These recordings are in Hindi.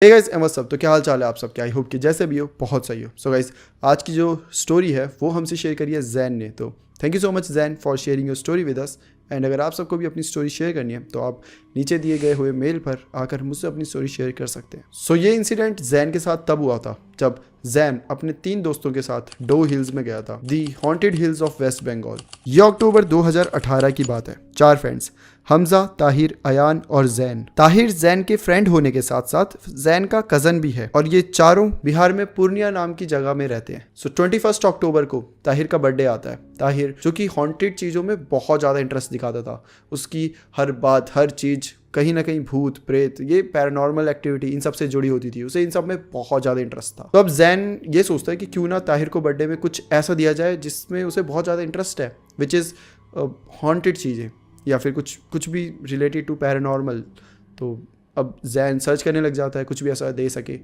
हे गाइस एम सब, तो क्या हाल चाल है आप सबके। आई होप कि जैसे भी हो बहुत सही हो। सो गाइस, आज की जो स्टोरी है वो हमसे शेयर करी है जैन ने। तो thank you so much Jain for sharing your story with us. And अगर आप सबको भी अपनी स्टोरी शेयर करनी है तो आप नीचे दिए गए हुए मेल पर आकर मुझसे अपनी स्टोरी शेयर कर सकते हैं। सो ये इंसिडेंट जैन के साथ तब हुआ था जब जैन अपने 3 दोस्तों के साथ डो हिल्स में गया था, the haunted hills of waste Bengal. ये अक्टूबर 2018 की बात है। 4 फ्रेंड्स, हमजा, ताहिर, अयान और जैन। ताहिर जैन के फ्रेंड होने के साथ साथ जैन का कजन भी है और ये चारों बिहार में पूर्णिया नाम की जगह में रहते हैं। सो 21 अक्टूबर को ताहिर का बर्थडे आता है। ताहिर जो कि हॉन्टेड चीज़ों में बहुत ज़्यादा इंटरेस्ट दिखाता था, उसकी हर बात हर चीज़ कहीं ना कहीं भूत प्रेत, ये पैरानॉर्मल एक्टिविटी इन सब से जुड़ी होती थी। उसे इन सब में बहुत ज़्यादा इंटरेस्ट था। तो अब जैन ये सोचता है कि क्यों ना ताहिर को बर्थडे में कुछ ऐसा दिया जाए जिसमें उसे बहुत ज़्यादा इंटरेस्ट है, विच इज़ हॉन्टेड चीज़ें या फिर कुछ भी रिलेटेड टू पैरानॉर्मल। तो अब जैन सर्च करने लग जाता है कुछ भी ऐसा दे सके।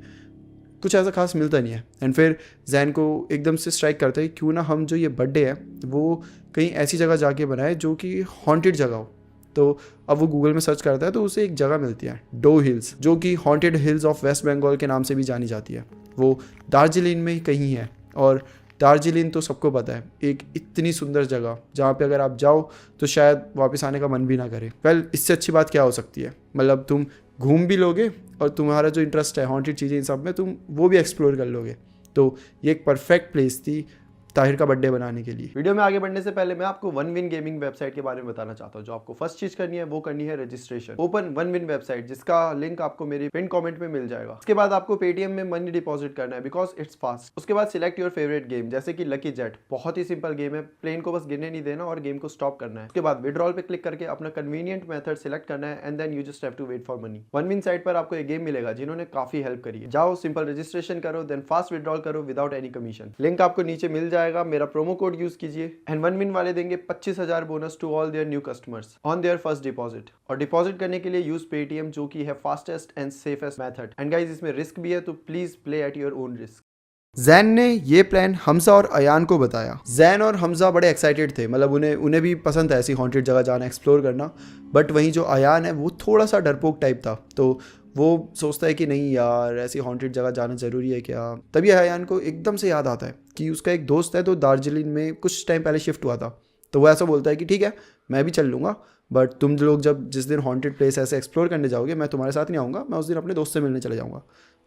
कुछ ऐसा खास मिलता नहीं है। एंड फिर जैन को एकदम से स्ट्राइक करता है क्यों ना हम जो ये बर्थडे है वो कहीं ऐसी जगह जाके बनाए जो कि हॉन्टेड जगह हो। तो अब वो गूगल में सर्च करता है तो उसे एक जगह मिलती है, डो हिल्स, जो कि haunted hills of waste Bengal के नाम से भी जानी जाती है। वो दार्जिलिंग में ही कहीं है। और दार्जिलिंग तो सबको पता है, एक इतनी सुंदर जगह जहाँ पे अगर आप जाओ तो शायद वापस आने का मन भी ना करे। वेल, इससे अच्छी बात क्या हो सकती है। मतलब तुम घूम भी लोगे और तुम्हारा जो इंटरेस्ट है हॉन्टेड चीज़ें इन सब में, तुम वो भी एक्सप्लोर कर लोगे। तो ये एक परफेक्ट प्लेस थी ताहिर का बर्थडे बनाने के लिए। वीडियो में आगे बढ़ने से पहले मैं आपको वन विन गेमिंग वेबसाइट के बारे में बताना चाहता हूं। जो आपको फर्स्ट चीज करनी है वो करनी है registration. Open one win website, जिसका लिंक आपको मेरी पिन कमेंट में मिल जाएगा। उसके बाद आपको पेटीएम में मनी डिपॉजिट करना है बिकॉज इट्स फास्ट। उसके बाद सिलेक्ट योर फेवरेट गेम, जैसे कि लकी जेट। बहुत ही सिंपल गेम है, प्लेन को बस गिरने नहीं देना और गेम को स्टॉप करना है। उसके बाद विड्रॉल पे क्लिक करके अपना कन्वीनियंट मेथड सिलेक्ट करना है and then you just have to wait for money. One win site पर आपको एक गेम मिलेगा जिन्होंने काफी हेल्प करी है। जाओ, सिंपल रजिस्ट्रेशन करो, देन फास्ट विड्रॉल करो विदाउट एनी कमीशन। लिंक आपको नीचे मिल जाएगा। मेरा प्रोमो कोड यूज कीजिए एंड वन विन वाले देंगे 25,000 bonus to all their new customers on their first deposit. और डिपॉजिट करने के लिए यूज पेटीएम, जो कि है fastest and safest method. And guys, इसमें रिस्क भी है तो please play at your own risk. Jain ने ये प्लान हमजा और अयान को बताया। जैन और हमजा बड़े एक्साइटेड थे, मतलब उन्हें भी पसंद है ऐसी हॉन्टेड जगह जाना, एक्सप्लोर करना। बट वहीं जो अयान है वो थोड़ा सा डरपोक टाइप था। तो वो सोचता है कि नहीं यार, ऐसी हॉन्टेड जगह जाना ज़रूरी है क्या। तभी अयान को एकदम से याद आता है कि उसका एक दोस्त है तो दार्जिलिंग में कुछ टाइम पहले शिफ्ट हुआ था। तो वो ऐसा बोलता है कि ठीक है, मैं भी चल लूँगा, बट तुम लोग जब जिस दिन हॉन्टेड प्लेस ऐसे एक्सप्लोर करने जाओगे मैं तुम्हारे साथ नहीं आऊँगा, मैं उस दिन अपने दोस्त से मिलने चले जाऊँगा।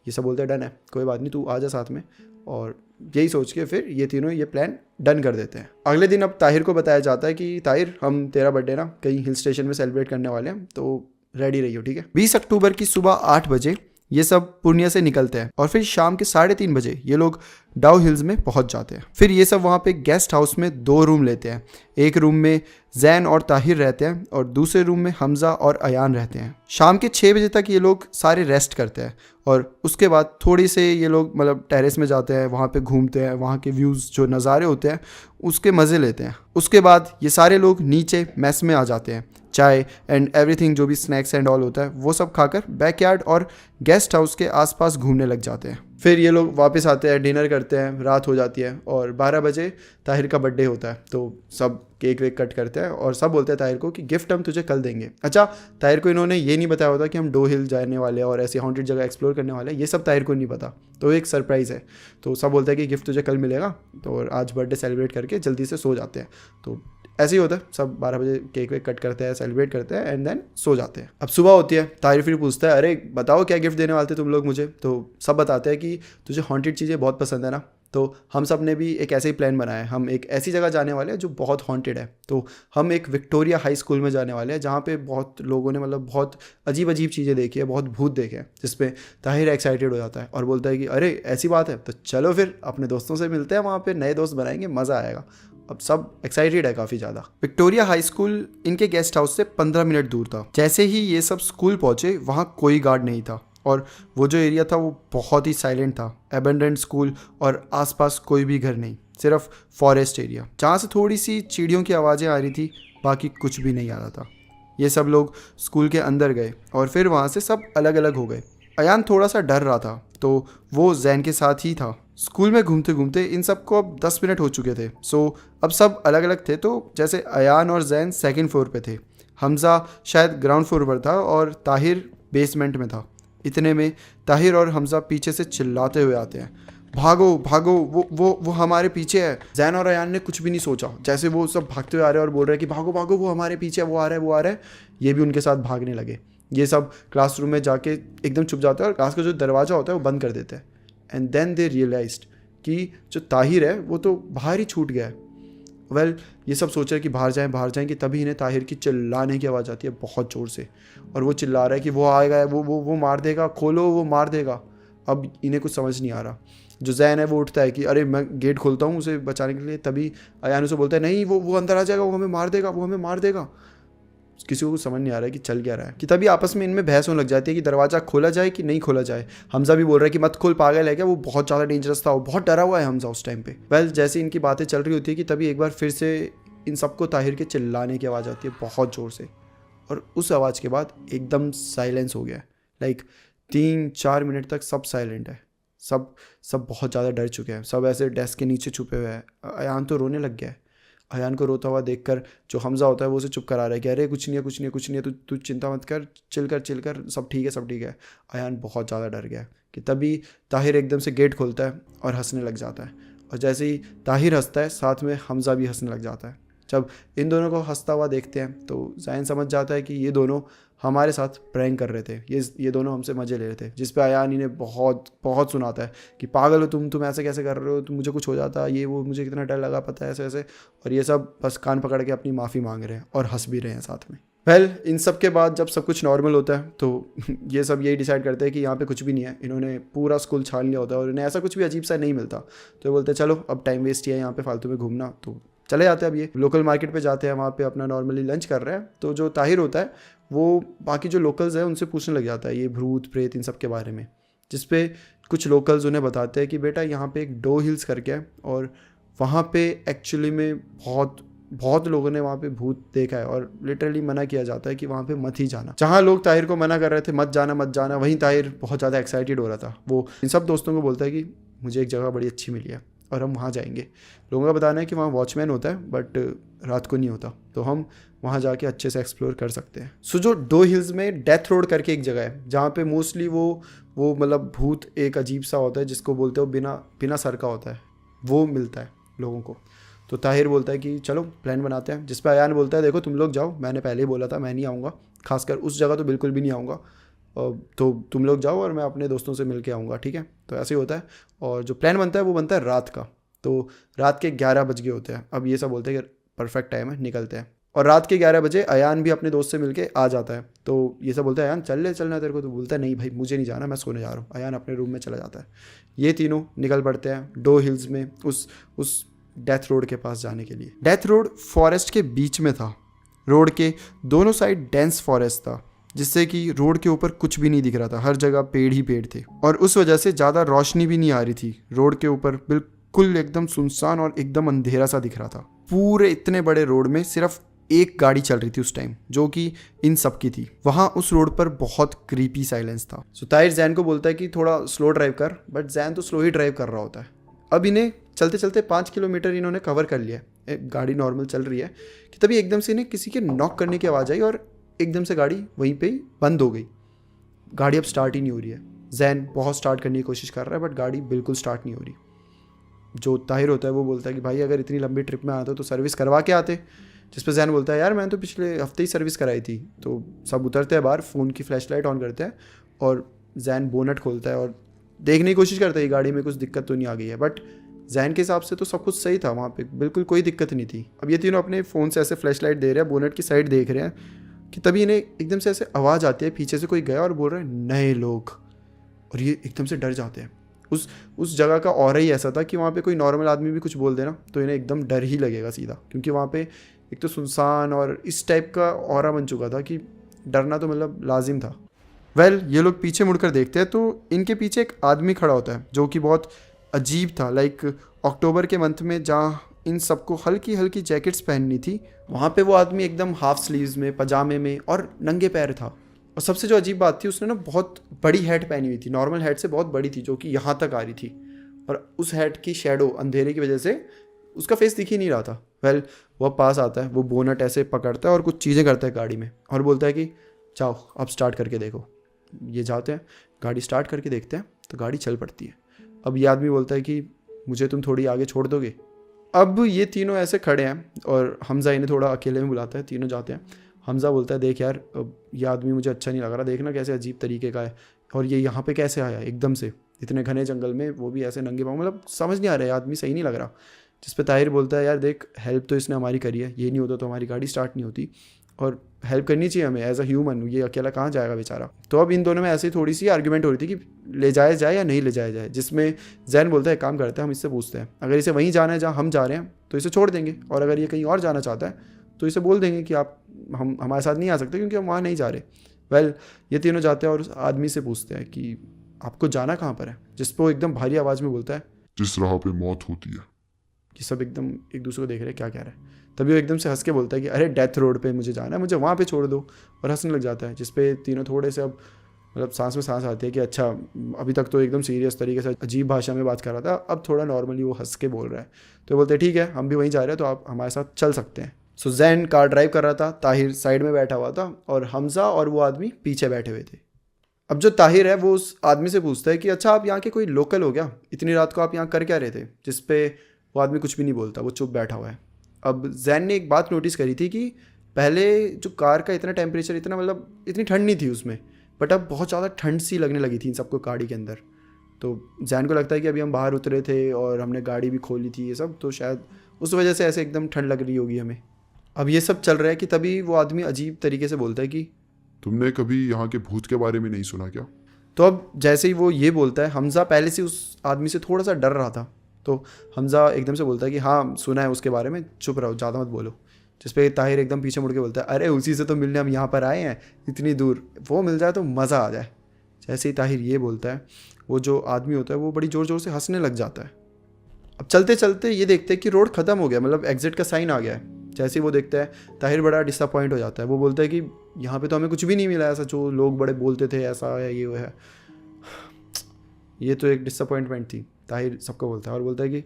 ये सब बोलते हैं डन है, कोई बात नहीं, तू आ जा साथ में। और यही सोच के फिर ये तीनों ये प्लान डन कर देते हैं। अगले दिन अब ताहिर को बताया जाता है कि ताहिर, हम तेरा बर्थडे ना कहीं हिल स्टेशन में सेलिब्रेट करने वाले हैं, तो रेडी रहियो, ठीक है। 20 अक्टूबर की सुबह 8 बजे ये सब पूर्णिया से निकलते हैं और फिर शाम के 3:30 बजे ये लोग डाउ हिल्स में पहुंच जाते हैं। फिर ये सब वहाँ पे गेस्ट हाउस में 2 रूम लेते हैं। एक रूम में जैन और ताहिर रहते हैं और दूसरे रूम में हमजा और अयान रहते हैं। शाम के 6 बजे तक ये लोग सारे रेस्ट करते हैं और उसके बाद थोड़ी से ये लोग मतलब टेरेस में जाते हैं, वहाँ पे घूमते हैं, वहाँ के व्यूज़ जो नज़ारे होते हैं उसके मज़े लेते हैं। उसके बाद ये सारे लोग नीचे मेस में आ जाते हैं। चाय एंड एवरीथिंग, जो भी स्नैक्स एंड ऑल होता है वो सब खाकर बैकयार्ड और गेस्ट हाउस के आसपास घूमने लग जाते हैं। फिर ये लोग वापस आते हैं, डिनर करते हैं, रात हो जाती है और 12 बजे ताहिर का बर्थडे होता है। तो सब केक वेक कट करते हैं और सब बोलते हैं ताहिर को कि गिफ्ट हम तुझे कल देंगे। अच्छा, ताहिर को इन्होंने ये नहीं बताया होता कि हम डो हिल जाने वाले हैं और ऐसी हॉन्टेड जगह एक्सप्लोर करने वाले हैं, ये सब ताहिर को नहीं पता। तो एक सरप्राइज़ है। तो सब बोलते हैं कि गिफ्ट तुझे कल मिलेगा, तो आज बर्थडे सेलिब्रेट करके जल्दी से सो जाते हैं। तो ऐसे ही होता है, सब 12 बजे केक वेक कट करते हैं, सेलिब्रेट करते हैं एंड देन सो जाते हैं। अब सुबह होती है, ताहिर फिर पूछता है, अरे बताओ क्या गिफ्ट देने वाले थे तुम लोग मुझे। तो सब बताते हैं कि तुझे हॉन्टेड चीज़ें बहुत पसंद है ना। तो हम सब ने भी एक ऐसे ही प्लान बनाया है, हम एक ऐसी जगह जाने वाले हैं जो बहुत हॉन्टेड है। तो हम एक विक्टोरिया हाई स्कूल में जाने वाले हैं जहाँ पे बहुत लोगों ने मतलब बहुत अजीब अजीब चीज़ें देखी है, बहुत भूत देखे हैं। जिसपे ताहिर एक्साइटेड हो जाता है और बोलता है कि अरे ऐसी बात है तो चलो फिर अपने दोस्तों से मिलते हैं, वहाँ पे नए दोस्त बनाएंगे, मज़ा आएगा। अब सब एक्साइटेड है काफ़ी ज़्यादा। विक्टोरिया हाई स्कूल इनके गेस्ट हाउस से 15 मिनट दूर था। जैसे ही ये सब स्कूल पहुँचे वहाँ कोई गार्ड नहीं था और वो जो एरिया था वो बहुत ही साइलेंट था। एबेंडेंट स्कूल और आसपास कोई भी घर नहीं, सिर्फ फॉरेस्ट एरिया जहाँ से थोड़ी सी चिड़ियों की आवाज़ें आ रही थी, बाकी कुछ भी नहीं आ रहा था। ये सब लोग स्कूल के अंदर गए और फिर वहाँ से सब अलग अलग हो गए। अयान थोड़ा सा डर रहा था तो वो जैन के साथ ही था। स्कूल में घूमते घूमते इन सबको अब 10 मिनट हो चुके थे। सो अब सब अलग अलग थे। तो जैसे अयान और जैन 2nd फ्लोर पे थे, हमजा शायद ग्राउंड फ्लोर पर था और ताहिर बेसमेंट में था। इतने में ताहिर और हमजा पीछे से चिल्लाते हुए आते हैं, भागो भागो, वो हमारे पीछे है। जैन और अयान ने कुछ भी नहीं सोचा, जैसे वो सब भागते हुए आ रहे हैं और बोल रहे हैं कि भागो भागो, वो हमारे पीछे है, वो आ रहा है, वो आ रहा है, ये भी उनके साथ भागने लगे। ये सब क्लासरूम में जाके एकदम छुप जाते हैं और क्लास का जो दरवाज़ा होता है वो बंद कर देते हैं। एंड देन दे रियलाइज्ड कि जो ताहिर है वो तो बाहर ही छूट गया है। वेल ये सब सोच रहे हैं कि बाहर जाएं कि तभी इन्हें ताहिर की चिल्लाने की आवाज़ आती है बहुत ज़ोर से, और वो चिल्ला रहा है कि वो आएगा, वो मार देगा, खोलो, वो मार देगा। अब इन्हें कुछ समझ नहीं आ रहा। जो जैन है वो उठता है कि अरे मैं गेट खोलता हूँ उसे बचाने के लिए, तभी अयान उसे बोलता है नहीं, वो अंदर आ जाएगा, वो हमें मार देगा, वो हमें मार देगा। किसी को कुछ समझ नहीं आ रहा है कि चल क्या रहा है, कि तभी आपस में इनमें बहस होने लग जाती है कि दरवाज़ा खोला जाए कि नहीं खोला जाए। हमजा भी बोल रहा है कि मत खोल, पागल है क्या, वो बहुत ज़्यादा डेंजरस था, वो बहुत डरा हुआ है हमजा उस टाइम पे। वेल जैसे इनकी बातें चल रही होती है कि तभी एक बार फिर से इन सबको ताहिर के चिल्लाने की आवाज़ आती है बहुत ज़ोर से, और उस आवाज़ के बाद एकदम साइलेंस हो गया है। लाइक 3-4 मिनट तक सब साइलेंट है, सब बहुत ज़्यादा डर चुके हैं, सब ऐसे डेस्क के नीचे छुपे हुए हैं। अयान तो रोने लग गया है। अयान को रोता हुआ देखकर जो हमजा होता है वो उसे चुप करा रहा है कि अरे कुछ नहीं है, तू चिंता मत कर, चिल कर, सब ठीक है। अयान बहुत ज़्यादा डर गया कि तभी ताहिर एकदम से गेट खोलता है और हंसने लग जाता है, और जैसे ही ताहिर हंसता है साथ में हमजा भी हंसने लग जाता है। जब इन दोनों को हंसता हुआ देखते हैं तो ज़ैन समझ जाता है कि ये दोनों हमारे साथ प्रैंक कर रहे थे, ये दोनों हमसे मज़े ले रहे थे। जिस पे अयान इन्हें बहुत सुनाता है कि पागल हो तुम ऐसे कैसे कर रहे हो, तुम, मुझे कुछ हो जाता, ये वो, मुझे कितना डर लगा पता है, ऐसे। और ये सब बस कान पकड़ के अपनी माफ़ी मांग रहे हैं और हंस भी रहे हैं साथ में। वेल इन सब के बाद जब सब कुछ नॉर्मल होता है तो ये सब यही डिसाइड करते हैं कि यहाँ पे कुछ भी नहीं है। इन्होंने पूरा स्कूल छान लिया होता है और इन्हें ऐसा कुछ भी अजीब सा नहीं मिलता, तो ये बोलते हैं चलो अब टाइम वेस्ट ही है यहाँ पे फालतू में घूमना, तो चले जाते हैं। अब ये लोकल मार्केट पे जाते हैं, वहाँ पे अपना नॉर्मली लंच कर रहे हैं। तो जो ताहिर होता है वो बाकी जो लोकल्स हैं उनसे पूछने लग जाता है ये भूत प्रेत इन सब के बारे में, जिसपे कुछ लोकल्स उन्हें बताते हैं कि बेटा यहाँ पे एक डो हिल्स करके है, और वहाँ पे एक्चुअली में बहुत लोगों ने वहाँ पे भूत देखा है, और लिटरली मना किया जाता है कि वहाँ पे मत ही जाना। जहाँ लोग ताहिर को मना कर रहे थे मत जाना, वहीं ताहिर बहुत ज़्यादा एक्साइटेड हो रहा था। वो इन सब दोस्तों को बोलता है कि मुझे एक जगह बड़ी अच्छी मिली है और हम वहाँ जाएंगे। लोगों का बताना है कि वहाँ वॉचमैन होता है बट रात को नहीं होता, तो हम वहाँ जाके अच्छे से एक्सप्लोर कर सकते हैं। सो जो डो हिल्स में डेथ रोड करके एक जगह है जहाँ पे मोस्टली वो मतलब भूत एक अजीब सा होता है जिसको बोलते हो बिना सर का होता है, वो मिलता है लोगों को। तो ताहिर बोलता है कि चलो प्लान बनाते हैं, जिस पर अयान बोलता है देखो तुम लोग जाओ, मैंने पहले ही बोला था मैं नहीं आऊँगा, खासकर उस जगह तो बिल्कुल भी नहीं आऊँगा, तो तुम लोग जाओ और मैं अपने दोस्तों से मिल के आऊँगा, ठीक है। तो ऐसे ही होता है, और जो प्लान बनता है वो बनता है रात का। तो रात के 11 बज गए होते हैं। अब ये सब बोलते हैं कि परफेक्ट टाइम है, निकलते हैं। और रात के 11 बजे अयान भी अपने दोस्त से मिलके आ जाता है। तो ये सब बोलता है अयान चलना तेरे को, तो बोलता है नहीं भाई मुझे नहीं जाना, मैं सोने जा रहा हूँ। अयान अपने रूम में चला जाता है। ये तीनों निकल पड़ते हैं डो हिल्स में उस डेथ रोड के पास जाने के लिए। डेथ रोड फॉरेस्ट के बीच में था। रोड के दोनों साइड डेंस फॉरेस्ट था, जिससे कि रोड के ऊपर कुछ भी नहीं दिख रहा था, हर जगह पेड़ ही पेड़ थे, और उस वजह से ज़्यादा रोशनी भी नहीं आ रही थी। रोड के ऊपर बिल्कुल एकदम सुनसान और एकदम अंधेरा सा दिख रहा था। पूरे इतने बड़े रोड में सिर्फ एक गाड़ी चल रही थी उस टाइम, जो कि इन सब की थी। वहाँ उस रोड पर बहुत क्रीपी साइलेंस था। सो ताहिर जैन को बोलता है कि थोड़ा स्लो ड्राइव कर, बट जैन तो स्लो ही ड्राइव कर रहा होता है। अब इन्हें चलते चलते 5 किलोमीटर इन्होंने कवर कर लिया, गाड़ी नॉर्मल चल रही है, कि तभी एकदम से इन्हें किसी के नॉक करने की आवाज़ आई और एकदम से गाड़ी वहीं पे ही बंद हो गई। गाड़ी अब स्टार्ट ही नहीं हो रही है। जैन बहुत स्टार्ट करने की कोशिश कर रहा है बट गाड़ी बिल्कुल स्टार्ट नहीं हो रही। जो ताहिर होता है वो बोलता है कि भाई अगर इतनी लंबी ट्रिप में आते तो सर्विस करवा के आते। जिस पर जैन बोलता है यार मैंने तो पिछले हफ्ते ही सर्विस कराई थी। तो सब उतरते हैं बाहर, फ़ोन की फ्लैशलाइट ऑन करते हैं और जैन बोनट खोलता है और देखने की कोशिश करता है गाड़ी में कुछ दिक्कत तो नहीं आ गई है। बट जैन के हिसाब से तो सब कुछ सही था, वहाँ पे बिल्कुल कोई दिक्कत नहीं थी। अब ये तीनों अपने फ़ोन से ऐसे फ्लैशलाइट दे रहे हैं, बोनट की साइड देख रहे हैं कि तभी इन्हें एकदम से ऐसे आवाज़ आती है, पीछे से कोई गया और बोल रहे हैं नए लोग, और ये एकदम से डर जाते हैं। उस जगह का ऑरा ही ऐसा था कि वहाँ पे कोई नॉर्मल आदमी भी कुछ बोल देना तो इन्हें एकदम डर ही लगेगा सीधा, क्योंकि वहाँ पे एक तो सुनसान और इस टाइप का ऑरा बन चुका था कि डरना तो मतलब लाजिम था। वेल ये लोग पीछे मुड़कर देखते हैं तो इनके पीछे एक आदमी खड़ा होता है जो कि बहुत अजीब था। लाइक अक्टूबर के मंथ में जहाँ इन सबको हल्की हल्की जैकेट्स पहननी थी, वहाँ पे वो आदमी एकदम हाफ स्लीव्स में, पजामे में और नंगे पैर था। और सबसे जो अजीब बात थी, उसने ना बहुत बड़ी हैट पहनी हुई थी, नॉर्मल हैट से बहुत बड़ी थी, जो कि यहाँ तक आ रही थी। और उस हैट की शेडो अंधेरे की वजह से उसका फेस दिख ही नहीं रहा था। वेल वह पास आता है, वो बोनट ऐसे पकड़ता है और कुछ चीज़ें करता है गाड़ी में और बोलता है कि जाओ अब स्टार्ट करके देखो। ये जाते हैं, गाड़ी स्टार्ट करके देखते हैं तो गाड़ी चल पड़ती है। अब ये आदमी बोलता है कि मुझे तुम थोड़ी आगे छोड़ दोगे। अब ये तीनों ऐसे खड़े हैं और हमज़ा इन्हें थोड़ा अकेले में बुलाता है, तीनों जाते हैं। हमज़ा बोलता है देख यार, ये आदमी मुझे अच्छा नहीं लग रहा, देखना कैसे अजीब तरीके का है, और ये यहाँ पे कैसे आया एकदम से इतने घने जंगल में, वो भी ऐसे नंगे पाँव, मतलब समझ नहीं आ रहा है, आदमी सही नहीं लग रहा। जिस पे ताहिर बोलता है यार देख, हेल्प तो इसने हमारी करी है, ये नहीं होता तो हमारी गाड़ी स्टार्ट नहीं होती, और हेल्प करनी चाहिए हमें एज अ ह्यूमन, ये अकेला कहाँ जाएगा बेचारा। तो अब इन दोनों में ऐसी थोड़ी सी आर्ग्यूमेंट हो रही थी कि ले जाया जाए या नहीं ले जाया जाए, जिसमें जैन बोलता है काम करते हैं, हम इससे पूछते हैं, अगर इसे वहीं जाना है जहाँ हम जा रहे हैं तो इसे छोड़ देंगे, और अगर ये कहीं और जाना चाहता है तो इसे बोल देंगे कि आप हम हमारे साथ नहीं आ सकते क्योंकि हम वहाँ नहीं जा रहे। वेल, ये तीनों जाते हैं और उस आदमी से पूछते हैं कि आपको जाना कहाँ पर है, जिस पर वो एकदम भारी आवाज़ में बोलता है जिस राह पे मौत होती है। कि सब एकदम एक दूसरे को देख रहे हैं क्या कह रहा है। तभी वो एकदम से हंस के बोलता है कि अरे डेथ रोड पे मुझे जाना है, मुझे वहाँ पे छोड़ दो, और हंसने लग जाता है। जिस पे तीनों थोड़े से अब मतलब सांस में सांस आती है कि अच्छा, अभी तक तो एकदम सीरियस तरीके से अजीब भाषा में बात कर रहा था, अब थोड़ा नॉर्मली वो हंस के बोल रहा है। तो बोलते हैं ठीक है, हम भी वहीं जा रहे हैं तो आप हमारे साथ चल सकते हैं। सो जैन कार ड्राइव कर रहा था, ताहिर साइड में बैठा हुआ था, और हमज़ा और वो आदमी पीछे बैठे हुए थे। अब जो ताहिर है वो उस आदमी से पूछता है कि अच्छा आप यहाँ के कोई लोकल हो क्या, इतनी रात को आप यहाँ कर क्या रहे थे। जिस पे वो आदमी कुछ भी नहीं बोलता, वो चुप बैठा हुआ है। अब जैन ने एक बात नोटिस करी थी कि पहले जो कार का इतना टेम्परेचर, इतना मतलब इतनी ठंड नहीं थी उसमें, बट अब बहुत ज़्यादा ठंड सी लगने लगी थी इन सबको गाड़ी के अंदर। तो जैन को लगता है कि अभी हम बाहर उतरे थे और हमने गाड़ी भी खोली थी ये सब, तो शायद उस वजह से ऐसे एकदम ठंड लग रही होगी हमें। अब ये सब चल रहा है कि तभी वो आदमी अजीब तरीके से बोलता है कि तुमने कभी यहाँ के भूत के बारे में नहीं सुना क्या? तो अब जैसे ही वो ये बोलता है, हमज़ा पहले से उस आदमी से थोड़ा सा डर रहा था, तो हमज़ा एकदम से बोलता है कि हाँ सुना है उसके बारे में, चुप रहो, ज़्यादा मत बोलो। जिस पे ताहिर एकदम पीछे मुड़ के बोलता है अरे उसी से तो मिलने हम यहाँ पर आए हैं इतनी दूर, वो मिल जाए तो मज़ा आ जाए। जैसे ही ताहिर ये बोलता है, वो जो आदमी होता है वो बड़ी ज़ोर ज़ोर से हंसने लग जाता है। अब चलते चलते ये देखते हैं कि रोड ख़त्म हो गया, मतलब एग्जिट का साइन आ गया है। जैसे ही वो देखता है, ताहिर बड़ा डिसअपॉइंट हो जाता है। वो बोलता है कि यहाँ पे तो हमें कुछ भी नहीं मिला ऐसा जो लोग बड़े बोलते थे ऐसा है ये वो है। ये तो एक डिसअपॉइंटमेंट थी, ताहिर सबको बोलता है, और बोलता है कि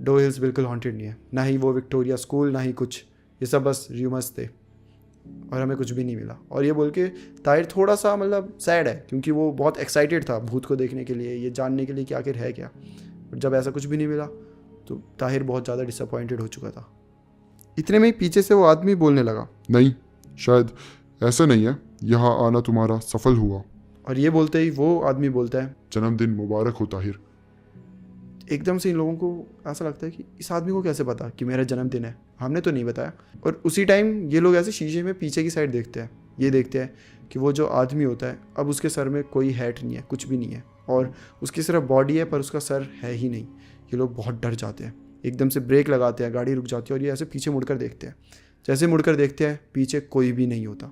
डो हिल्स बिल्कुल हॉन्टेड नहीं है, ना ही वो विक्टोरिया स्कूल, ना ही कुछ, ये सब बस र्यूमर्स थे और हमें कुछ भी नहीं मिला। और ये बोल के ताहिर थोड़ा सा मतलब सैड है, क्योंकि वो बहुत एक्साइटेड था भूत को देखने के लिए, ये जानने के लिए कि आखिर है क्या। बट जब ऐसा कुछ भी नहीं मिला तो ताहिर बहुत ज़्यादा डिसअपॉइंटेड हो चुका था। इतने में ही पीछे से वो आदमी बोलने लगा, नहीं, शायद ऐसा नहीं है, यहाँ आना तुम्हारा सफल हुआ। और ये बोलते ही वो आदमी बोलता है जन्मदिन मुबारक हो ताहिर। एकदम से इन लोगों को ऐसा लगता है कि इस आदमी को कैसे पता कि मेरा जन्मदिन है, हमने तो नहीं बताया। और उसी टाइम ये लोग ऐसे शीशे में पीछे की साइड देखते हैं, ये देखते हैं कि वो जो आदमी होता है अब उसके सर में कोई हैट नहीं है, कुछ भी नहीं है, और उसकी सिर्फ बॉडी है पर उसका सर है ही नहीं। ये लोग बहुत डर जाते हैं, एकदम से ब्रेक लगाते हैं, गाड़ी रुक जाती है, और ये ऐसे पीछे मुड़कर देखते हैं। जैसे मुड़कर देखते हैं, पीछे कोई भी नहीं होता,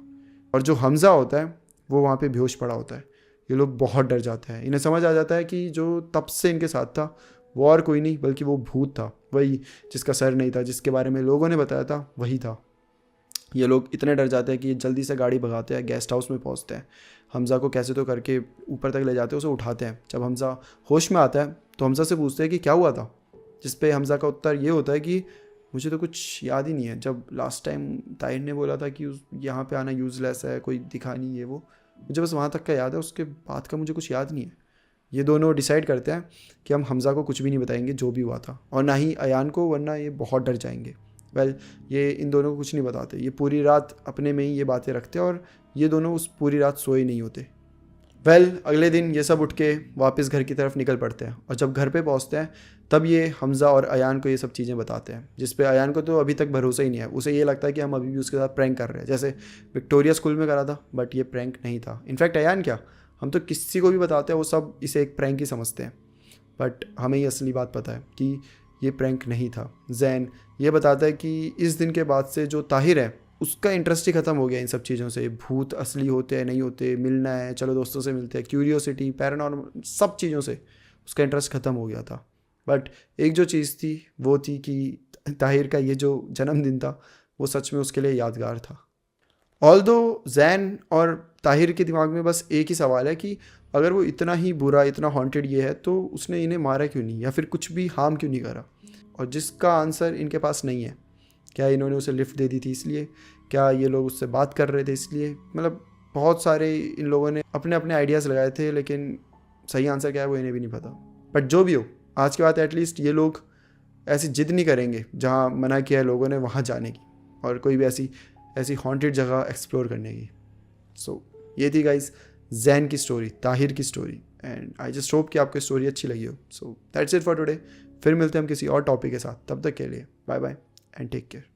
और जो हमज़ा होता है वो वहाँ पे बेहोश पड़ा होता है। ये लोग बहुत डर जाते हैं, इन्हें समझ आ जाता है कि जो तब से इनके साथ था वो और कोई नहीं बल्कि वो भूत था, वही जिसका सर नहीं था, जिसके बारे में लोगों ने बताया था वही था। ये लोग इतने डर जाते हैं कि जल्दी से गाड़ी भगाते हैं, गेस्ट हाउस में पहुंचते हैं, हमज़ा को कैसे तो करके ऊपर तक ले जाते हैं, उसे उठाते हैं। जब हमज़ा होश में आता है तो हमज़ा से पूछते हैं कि क्या हुआ था, जिस पे हमज़ा का उत्तर ये होता है कि मुझे तो कुछ याद ही नहीं है, जब लास्ट टाइम ताहिर ने बोला था कि यहाँ पे आना यूज़लेस है, कोई दिखा नहीं है, वो मुझे बस वहाँ तक का याद है, उसके बाद का मुझे कुछ याद नहीं है। ये दोनों डिसाइड करते हैं कि हम हमज़ा को कुछ भी नहीं बताएंगे जो भी हुआ था, और ना ही अयान को, वरना ये बहुत डर जाएंगे। वेल, ये इन दोनों को कुछ नहीं बताते, ये पूरी रात अपने में ही ये बातें रखते हैं, और ये दोनों उस पूरी रात सोए नहीं होते। वेल, अगले दिन ये सब उठ के वापस घर की तरफ निकल पड़ते हैं, और जब घर पे पहुंचते हैं तब ये हमज़ा और अयान को ये सब चीज़ें बताते हैं, जिस पे अयान को तो अभी तक भरोसा ही नहीं है। उसे ये लगता है कि हम अभी भी उसके साथ प्रैंक कर रहे हैं, जैसे विक्टोरिया स्कूल में करा था, बट ये प्रैंक नहीं था। इनफैक्ट अयान क्या, हम तो किसी को भी बताते हैं वो सब इसे एक प्रैंक ही समझते हैं, बट हमें ये असली बात पता है कि ये प्रैंक नहीं था। जैन ये बताता है कि इस दिन के बाद से जो ताहिर है उसका इंटरेस्ट ही ख़त्म हो गया इन सब चीज़ों से, भूत असली होते हैं नहीं होते, मिलना है चलो दोस्तों से मिलते हैं, क्यूरियोसिटी, पैरानॉर्मल, सब चीज़ों से उसका इंटरेस्ट ख़त्म हो गया था। बट एक जो चीज़ थी वो थी कि ताहिर का ये जो जन्मदिन था वो सच में उसके लिए यादगार था। ऑल्दो जैन और ताहिर के दिमाग में बस एक ही सवाल है कि अगर वो इतना ही बुरा, इतना हॉन्टेड ये है तो उसने इन्हें मारा क्यों नहीं, या फिर कुछ भी हार्म क्यों नहीं करा, और जिसका आंसर इनके पास नहीं है। क्या इन्होंने उसे लिफ्ट दे दी थी इसलिए, क्या ये लोग उससे बात कर रहे थे इसलिए, मतलब बहुत सारे इन लोगों ने अपने अपने आइडियाज़ लगाए थे, लेकिन सही आंसर क्या है वो इन्हें भी नहीं पता। बट जो भी हो, आज के बाद एटलीस्ट ये लोग ऐसी जिद नहीं करेंगे जहाँ मना किया है लोगों ने वहाँ जाने की, और कोई भी ऐसी हॉन्टेड जगह एक्सप्लोर करने की। सो ये थी गाइज जैन की स्टोरी, ताहिर की story, and I just hope कि आपको स्टोरी अच्छी लगी हो। So that's it for today. फिर मिलते हैं हम किसी और टॉपिक के साथ, तब तक के लिए bye bye and take care.